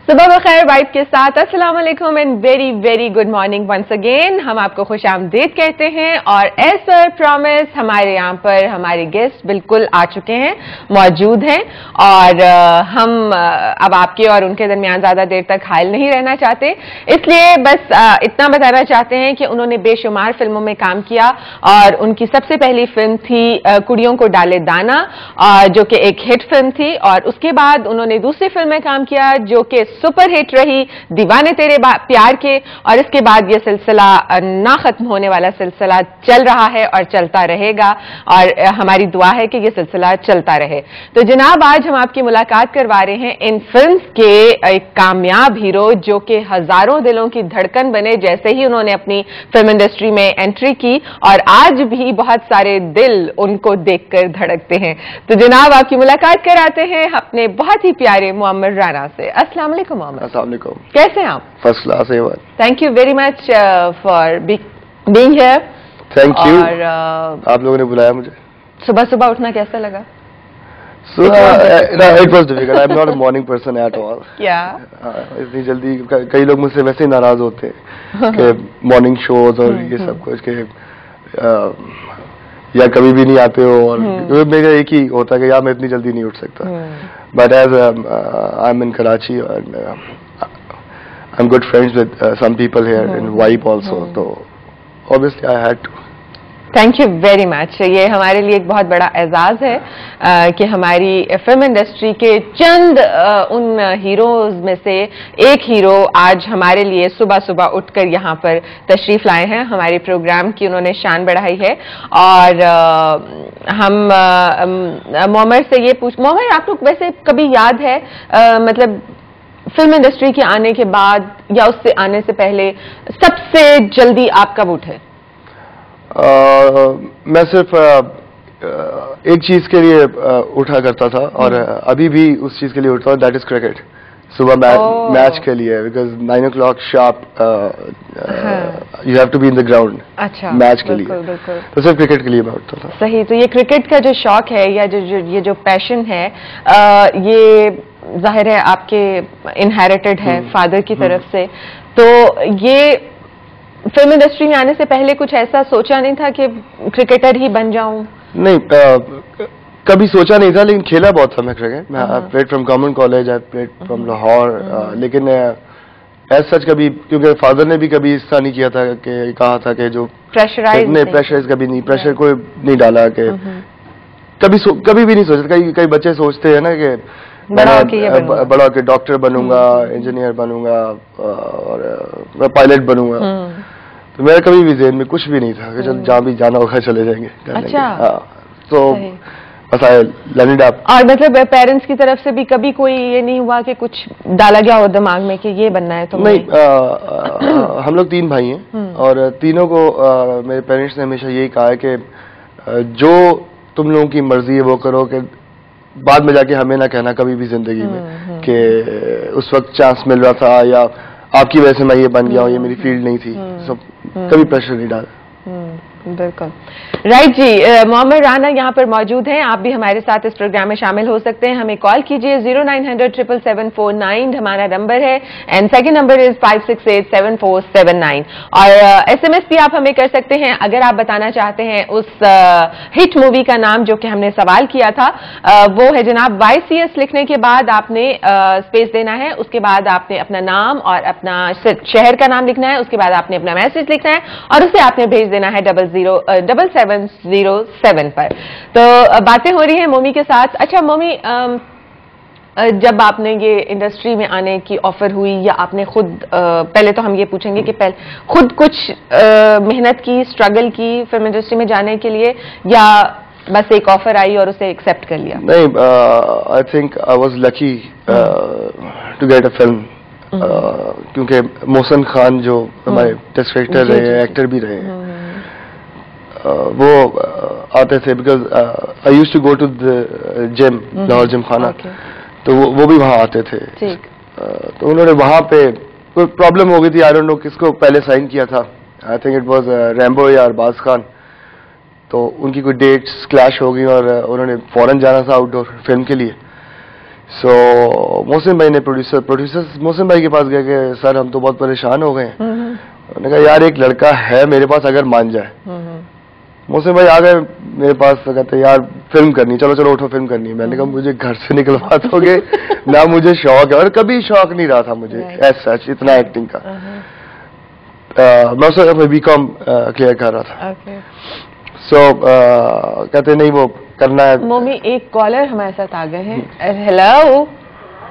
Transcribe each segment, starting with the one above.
सुबह बखैर वाइब के साथ अस्सलाम वालेकुम and very very good morning once again. हम आपको खुशामदीद कहते हैं और एज पर प्रॉमिस हमारे यहाँ पर हमारे गेस्ट बिल्कुल आ चुके हैं, मौजूद हैं और हम अब आपके और उनके दरमियान ज्यादा देर तक हायल नहीं रहना चाहते, इसलिए बस इतना बताना चाहते हैं कि उन्होंने बेशुमार फिल्मों में काम किया और उनकी सबसे पहली फिल्म थी कुड़ियों को डाले दाना, जो कि एक हिट फिल्म थी, और उसके बाद उन्होंने दूसरी फिल्म में काम किया जो कि सुपर हिट रही, दीवाने तेरे प्यार के, और इसके बाद ये सिलसिला ना खत्म होने वाला सिलसिला चल रहा है और चलता रहेगा और हमारी दुआ है कि ये सिलसिला चलता रहे। तो जनाब आज हम आपकी मुलाकात करवा रहे हैं इन फिल्म्स के एक कामयाब हीरो जो कि हजारों दिलों की धड़कन बने जैसे ही उन्होंने अपनी फिल्म इंडस्ट्री में एंट्री की और आज भी बहुत सारे दिल उनको देखकर धड़कते हैं। तो जनाब आपकी मुलाकात कराते हैं अपने बहुत ही प्यारे मोहम्मद राना से। अस्सलाम वालेकुम मोहम्मद। अस्सलाम वालेकुम। कैसे हैं आप? फर्स्ट क्लास है। Thank you very much for being here. Thank you. और आप लोगों ने बुलाया मुझे। सुबह सुबह उठना कैसा लगा? It was difficult. I'm not a morning person at all. क्या? इतनी जल्दी कई लोग मुझसे वैसे ही नाराज होते हैं कि मॉर्निंग शोज और ये सब कुछ के या कभी भी नहीं आते हो, और मेरा एक ही होता है कि यार मैं इतनी जल्दी नहीं उठ सकता। But as I am in Karachi and I am good friends with some people here in vibe also, तो obviously I had to. Thank you very much. ये हमारे लिए एक बहुत बड़ा एजाज है कि हमारी फिल्म इंडस्ट्री के चंद उन हीरोज में से एक हीरो आज हमारे लिए सुबह सुबह उठकर यहाँ पर तशरीफ लाए हैं। हमारे प्रोग्राम की उन्होंने शान बढ़ाई है और हम मोहम्मद से ये मोहम्मद आप लोग वैसे कभी याद है मतलब फिल्म इंडस्ट्री के आने के बाद या उससे आने से पहले सबसे जल्दी आप कब उठे? मैं सिर्फ एक चीज के लिए उठा करता था और अभी भी उस चीज के लिए उठता हूँ, दैट इज क्रिकेट। सुबह मैच के लिए, because 9 o'clock sharp you have to be in the ground. अच्छा, मैच के लिए तो सिर्फ क्रिकेट के लिए मैं उठता था। सही। तो ये क्रिकेट का जो शौक है या ये जो पैशन है ये जाहिर है आपके इनहेरिटेड है फादर की तरफ से, तो ये फिल्म इंडस्ट्री में आने से पहले कुछ ऐसा सोचा नहीं था कि क्रिकेटर ही बन जाऊं? नहीं, कभी सोचा नहीं था, लेकिन खेला बहुत था मैं क्रिकेट। मैं I played from government college, I played from Lahore, लेकिन एज सच कभी, क्योंकि फादर ने भी कभी ऐसा नहीं किया था कि कहा था कि जो प्रेशराइज कभी नहीं, प्रेशर को नहीं डाला कि कभी भी नहीं सोचा। कई बच्चे सोचते हैं ना कि बड़ा के डॉक्टर बनूंगा, इंजीनियर बनूंगा और मैं पायलट बनूंगा, तो मेरा कभी भी ज़हन में कुछ भी नहीं था कि चल जहाँ भी जाना होगा चले जाएंगे। अच्छा। तो बस आया लर्न इट अप। और मतलब पेरेंट्स की तरफ से भी कभी कोई ये नहीं हुआ कि कुछ डाला गया हो दिमाग में कि ये बनना है? तो नहीं, हम लोग 3 भाई हैं और तीनों को मेरे पेरेंट्स ने हमेशा यही कहा है कि जो तुम लोगों की मर्जी है वो करो, कि बाद में जाके हमें ना कहना कभी भी जिंदगी में कि उस वक्त चांस मिल रहा था या आपकी वजह से मैं ये बन गया हूँ, ये मेरी फील्ड नहीं थी। सब कभी प्रेशर नहीं डाला। बिल्कुल राइट जी। मोहम्मद राना यहाँ पर मौजूद हैं। आप भी हमारे साथ इस प्रोग्राम में शामिल हो सकते हैं। हमें कॉल कीजिए 0900-777-49 हमारा नंबर है एंड सेकंड नंबर इज 568-7479 और SMS भी आप हमें कर सकते हैं अगर आप बताना चाहते हैं उस हिट मूवी का नाम जो कि हमने सवाल किया था। वो है जनाब YCS। लिखने के बाद आपने स्पेस देना है, उसके बाद आपने अपना नाम और अपना शहर का नाम लिखना है, उसके बाद आपने अपना मैसेज लिखना है और उसे आपने भेज देना है 7707 पर। तो बातें हो रही हैं मोमी के साथ। अच्छा मोमी, जब आपने ये इंडस्ट्री में आने की ऑफर हुई या आपने खुद पहले तो हम ये पूछेंगे कि पहले खुद कुछ मेहनत की, स्ट्रगल की फिल्म इंडस्ट्री में जाने के लिए या बस एक ऑफर आई और उसे एक्सेप्ट कर लिया? नहीं, I think I was lucky to get a film, क्योंकि मोहसिन खान जो हमारे टेस्ट डायरेक्टर रहे हैं, एक्टर भी रहे हैं, वो आते थे because I used to go to the gym, Lahore Gymkhana, तो वो भी वहाँ आते थे। तो उन्होंने वहाँ पे कोई प्रॉब्लम हो गई थी, आई डोंट नो किसको पहले साइन किया था, I think it was Rambo या अरबाज खान। तो उनकी कोई डेट्स क्लैश हो गई और उन्होंने फॉरेन जाना था आउटडोर फिल्म के लिए, सो मोहसिन भाई ने प्रोड्यूसर मोहसिन भाई के पास गए कि सर हम तो बहुत परेशान हो गए हैं। उन्होंने कहा यार एक लड़का है मेरे पास, अगर मान जाए। मोहसिन भाई आ गए मेरे पास, तो कहते यार फिल्म करनी, चलो चलो उठो फिल्म करनी है। मैंने कहा मुझे घर से निकलवा दोगे ना, मुझे शौक है और कभी शौक नहीं रहा था मुझे एज सच इतना एक्टिंग का। मैं उस वक्त बीकॉम क्लियर कर रहा था। सो कहते नहीं वो करना है। मोमी एक कॉलर हमारे साथ आ गए हैं। हेलो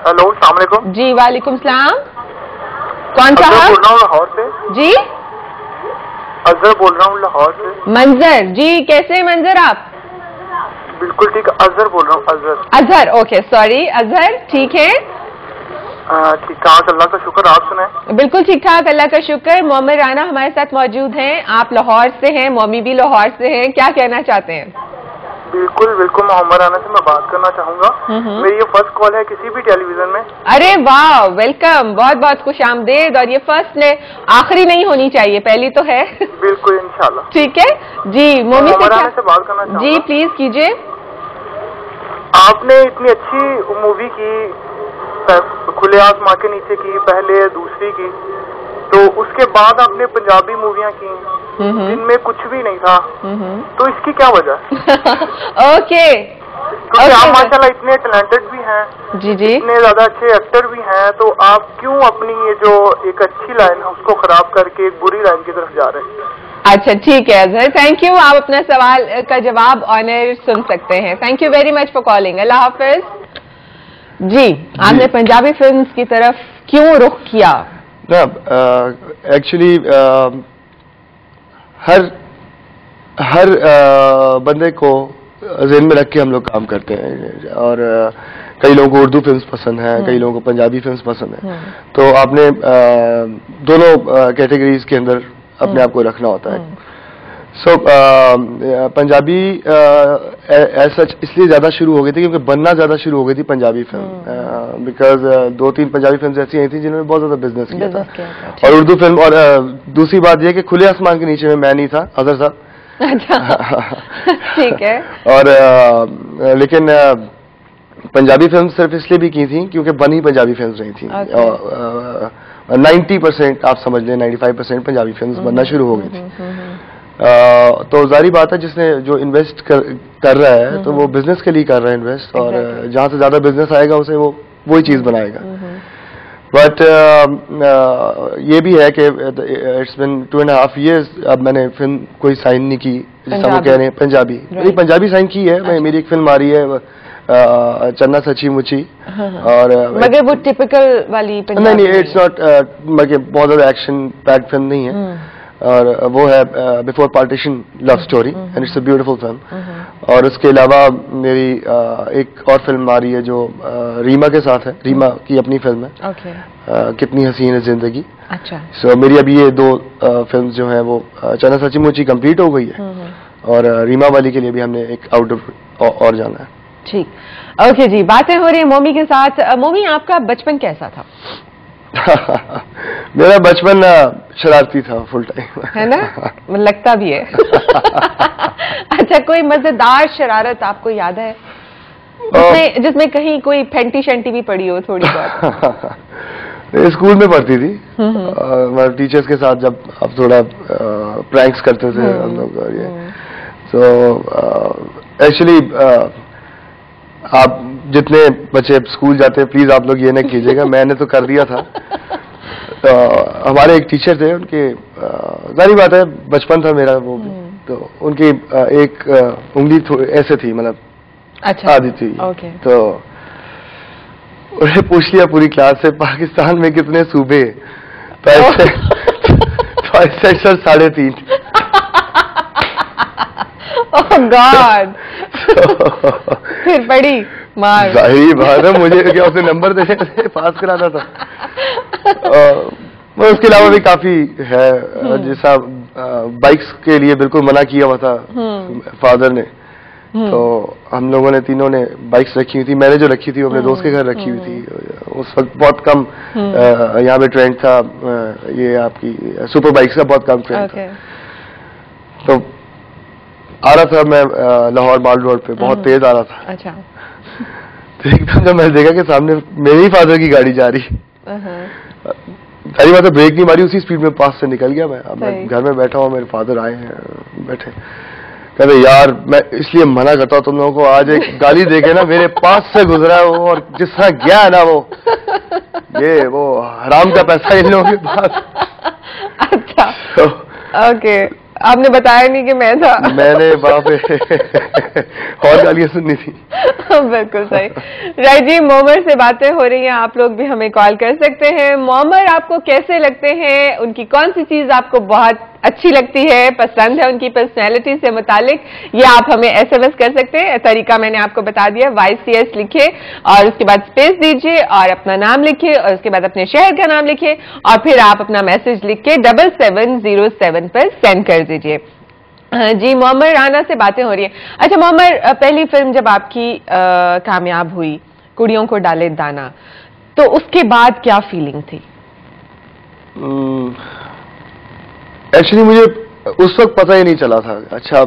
हेलो, अस्सलाम वालेकुम। जी वालेकुम सलाम। कौन सा बोल रहा हूँ लाहौर से। जी अजहर बोल रहा हूँ लाहौर से। मंजर जी, कैसे मंजर आप? बिल्कुल ठीक, अजहर बोल रहा हूँ, अजहर। अजहर, ओके सॉरी अजहर, ठीक है। ठीक ठाक, अल्लाह का शुक्र, आप सुनाए? बिल्कुल ठीक ठाक, अल्लाह का शुक्र। मोहम्मद राना हमारे साथ मौजूद हैं, आप लाहौर से हैं, मौमी भी लाहौर से हैं, क्या कहना चाहते हैं? बिल्कुल बिल्कुल, मोहम्मद राना से मैं बात करना चाहूंगा। मेरी ये फर्स्ट कॉल है किसी भी टेलीविजन में। अरे वाह, वेलकम, बहुत बहुत खुश आमदेद। और ये फर्स्ट ने आखिरी नहीं होनी चाहिए, पहली तो है। बिल्कुल इंशाल्लाह। ठीक है जी। मोमी मोहम्मद राना से बात करना चाहूंगा। जी प्लीज कीजिए। आपने इतनी अच्छी मूवी की, खुले आसमां के नीचे की, पहले दूसरी की, तो उसके बाद आपने पंजाबी मूवियां की जिनमें कुछ भी नहीं था, तो इसकी क्या वजह? ओके, क्योंकि आप माशाल्लाह इतने टैलेंटेड भी हैं, जी जी, इतने ज्यादा अच्छे एक्टर भी हैं, तो आप क्यों अपनी ये जो एक अच्छी लाइन है उसको खराब करके एक बुरी लाइन की तरफ जा रहे हैं? अच्छा ठीक है अजहर, थैंक यू। आप अपना सवाल का जवाब ऑनर सुन सकते हैं। Thank you very much for calling. अल्लाह हाफिज। जी, आपने पंजाबी फिल्म्स की तरफ क्यों रुख किया? एक्चुअली हर बंदे को ज़हन में रख के हम लोग काम करते हैं। और कई लोगों को उर्दू फिल्म्स पसंद है, कई लोगों को पंजाबी फिल्म्स पसंद है। तो आपने दोनों कैटेगरीज के अंदर अपने आप को रखना होता है। सो पंजाबी एज सच इसलिए ज्यादा शुरू हो गई थी क्योंकि बनना ज्यादा शुरू हो गई थी Punjabi film, because 2-3 Punjabi film ऐसी आई थी जिन्होंने बहुत ज्यादा बिजनेस किया था। और उर्दू फिल्म, और दूसरी बात यह कि खुले आसमान के नीचे में मैं नहीं था, अजहर साहब। ठीक है। और लेकिन पंजाबी फिल्म सिर्फ इसलिए भी की थी क्योंकि बनी पंजाबी फिल्म नहीं थी। 90% आप समझ लें 95% पंजाबी फिल्म बनना शुरू हो गई थी। तो जारी बात है जिसने जो इन्वेस्ट कर रहा है तो वो बिजनेस के लिए कर रहा है इन्वेस्ट, और जहां से ज्यादा बिजनेस आएगा उसे वो वही चीज बनाएगा। बट ये भी है कि इट्स बिन 2.5 years अब मैंने फिल्म कोई साइन नहीं की, जैसा वो कह रहे हैं पंजाबी। मेरी पंजाबी साइन की है, मेरी एक फिल्म आ रही है चन्ना सची मुची। और मगर वो टिपिकल वाली नहीं, इट्स नॉट, बहुत ज्यादा एक्शन पैक्ड फिल्म नहीं है। और वो है before partition love story, and it's a beautiful film. और उसके अलावा मेरी एक और फिल्म आ रही है जो रीमा के साथ है, रीमा की अपनी फिल्म है, कितनी हसीन है जिंदगी। अच्छा। सो मेरी अभी ये 2 फिल्म जो है वो चन्ना सची मुची कंप्लीट हो गई है, और रीमा वाली के लिए भी हमने एक आउटडोर और जाना है। ठीक, ओके जी। बातें हो रही है मोमी के साथ। मोमी, आपका बचपन कैसा था? मेरा बचपन शरारती था फुल टाइम, है ना? लगता भी है। अच्छा, कोई मजेदार शरारत आपको याद है जिसमें कहीं कोई फेंटी शंटी भी पड़ी हो थोड़ी बहुत? स्कूल में पढ़ती थी, टीचर्स के साथ जब अब थोड़ा प्रैंक्स करते थे हम लोग। और ये तो एक्चुअली आप जितने बच्चे स्कूल जाते हैं प्लीज आप लोग ये ना कीजिएगा, मैंने तो कर दिया था। हमारे एक टीचर थे, उनके जारी बात है बचपन था मेरा वो, तो उनकी एक उंगली ऐसे थी, मतलब अच्छा आधी थी। okay. तो उन्हें पूछ लिया पूरी क्लास से पाकिस्तान में कितने सूबे, तो ऐसे सर 3.5। ओह गॉड। फिर पड़ी मार। जाहिर बात है मुझे क्या उसे नंबर दे पास कराना था। उसके अलावा भी काफी है, जैसा बाइक्स के लिए बिल्कुल मना किया हुआ था फादर ने, तो हम लोगों ने तीनों ने बाइक्स रखी हुई थी। मैंने जो रखी थी वो अपने दोस्त के घर रखी हुई थी। उस वक्त बहुत कम यहाँ पे ट्रेंड था, ये आपकी सुपर बाइक्स का बहुत कम ट्रेंड था। तो आ रहा था मैं लाहौर माल रोड पे, बहुत तेज आ रहा था। अच्छा। तो एकदम जब मैंने देखा कि सामने मेरे ही फादर की गाड़ी जा रही, पहली बात तो ब्रेक नहीं मारी, उसी स्पीड में पास से निकल गया मैं घर में बैठा हूँ, मेरे फादर आए हैं बैठे, कहते यार मैं इसलिए मना करता हूँ तुम लोगों को, आज एक गाली देके ना मेरे पास से गुजरा है वो, और जिस तरह गया है ना वो हराम का पैसा इन लोगों के पास। अच्छा ओके, आपने बताया नहीं कि मैं था। मैंने बाप और गालियां सुननी थी। बिल्कुल सही। राइट जी, मोमर से बातें हो रही हैं, आप लोग भी हमें कॉल कर सकते हैं। मोमर आपको कैसे लगते हैं, उनकी कौन सी चीज आपको बहुत अच्छी लगती है, पसंद है उनकी पर्सनैलिटी से मुतालिक, ये आप हमें SMS कर सकते हैं। तरीका मैंने आपको बता दिया, YCS लिखिए और उसके बाद स्पेस दीजिए और अपना नाम लिखिए और उसके बाद अपने शहर का नाम लिखिए और फिर आप अपना मैसेज लिख के 7707 पर सेंड कर दीजिए। जी, मोमर राना से बातें हो रही है। अच्छा मोमर, पहली फिल्म जब आपकी कामयाब हुई, कुड़ियों को डाले दाना, तो उसके बाद क्या फीलिंग थी? एक्चुअली मुझे उस वक्त पता ही नहीं चला था, अच्छा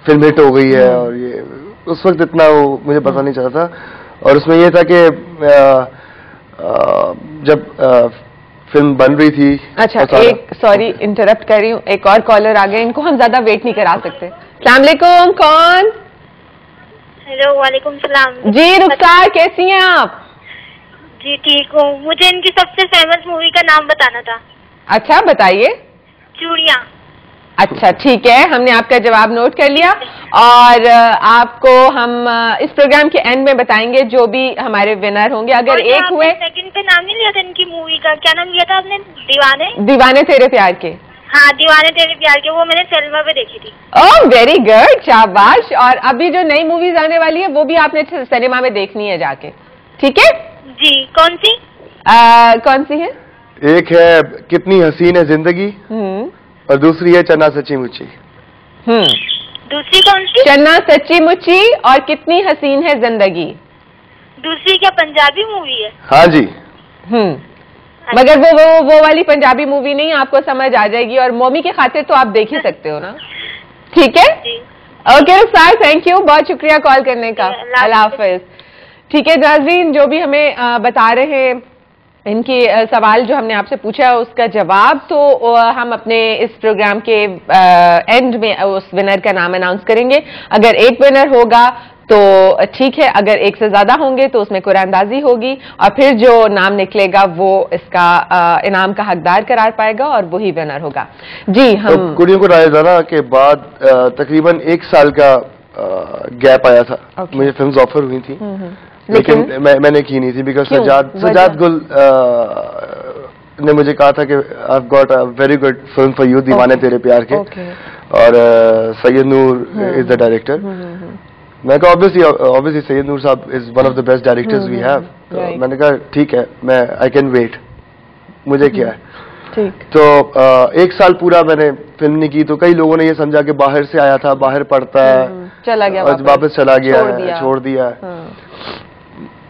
फिल्म हिट हो गई है, और ये उस वक्त इतना वो मुझे पता नहीं चला था। और उसमें ये था कि जब फिल्म बन रही थी। अच्छा, एक सॉरी इंटरप्ट कर रही हूँ, एक और कॉलर आ गए, इनको हम ज्यादा वेट नहीं करा सकते। अस्सलाम वालेकुम, कौन? हेलो, वालेकुम सलाम। जी रुखसार, कैसी हैं आप? जी ठीक हूँ। मुझे इनकी सबसे फेमस मूवी का नाम बताना था। अच्छा बताइए। चूड़ियाँ। अच्छा ठीक है, हमने आपका जवाब नोट कर लिया और आपको हम इस प्रोग्राम के एंड में बताएंगे जो भी हमारे विनर होंगे। अगर एक हुए। सेकंड पे नाम नहीं लिया था इनकी मूवी का, क्या नाम लिया था आपने? दीवाने। दीवाने तेरे प्यार के। हाँ, दीवाने तेरे प्यार के, वो मैंने सिनेमा पे देखी थी। ओह वेरी गुड, शाबाश। और अभी जो नई मूवीज आने वाली है वो भी आपने सिनेमा में देखनी है जाके, ठीक है? जी, कौन सी? कौन सी है? एक है कितनी हसीन है जिंदगी और दूसरी है चन्ना सच्ची मुच्ची। दूसरी कौन सी? चन्ना सच्ची मुच्ची और कितनी हसीन है जिंदगी। दूसरी क्या पंजाबी मूवी है? हाँ जी। मगर वो वाली पंजाबी मूवी नहीं, आपको समझ आ जाएगी और मम्मी के खातिर तो आप देख ही सकते हो ना, ठीक है? ओके सर, थैंक यू, बहुत शुक्रिया कॉल करने का। अल्लाह हाफिज। ठीक है नाज़रीन, जो भी हमें बता रहे हैं इनके सवाल जो हमने आपसे पूछा उसका जवाब तो हम अपने इस प्रोग्राम के एंड में उस विनर का नाम अनाउंस करेंगे। अगर एक विनर होगा तो ठीक है, अगर एक से ज्यादा होंगे तो उसमें कुरानंदाजी होगी और फिर जो नाम निकलेगा वो इसका इनाम का हकदार करार पाएगा और वही विनर होगा। जी, हम तो कुड़ियों को डाले दाना के बाद तकरीबन 1 साल का गैप आया था। मुझे फिल्म्स ऑफर हुई थी लेकिन मैंने की नहीं थी बिकॉज सजाद गुल ने मुझे कहा था कि I have got a very good film for you, Deewane Tere Pyar Ke, और Syed Noor is the director. मैं कहा obviously Syed Noor sahab is one of the best directors we have. तो मैंने कहा ठीक है, मैं आई कैन वेट, मुझे क्या है। ठीक। तो 1 साल पूरा मैंने फिल्म नहीं की, तो कई लोगों ने ये समझा कि बाहर से आया था, बाहर पढ़ता है, चला गया, वापस चला गया, छोड़ दिया।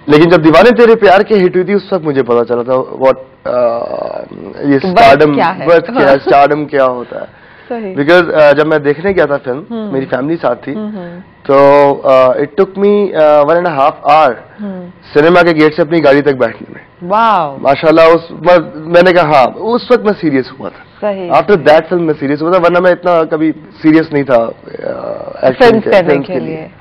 लेकिन जब दीवाने तेरे प्यार के हिट हुई थी उस वक्त मुझे पता चला था व्हाट ये स्टारडम क्या होता है। बिकॉज जब मैं देखने गया था फिल्म, मेरी फैमिली साथ थी, तो it took me 1.5 hour cinema के गेट से अपनी गाड़ी तक बैठने में। वाओ, माशाल्लाह। मैंने कहा हाँ, उस वक्त मैं सीरियस हुआ था। आफ्टर दैट फिल्म मैं सीरियस हुआ था, वरना मैं इतना कभी सीरियस नहीं था एक्टिंग के लिए।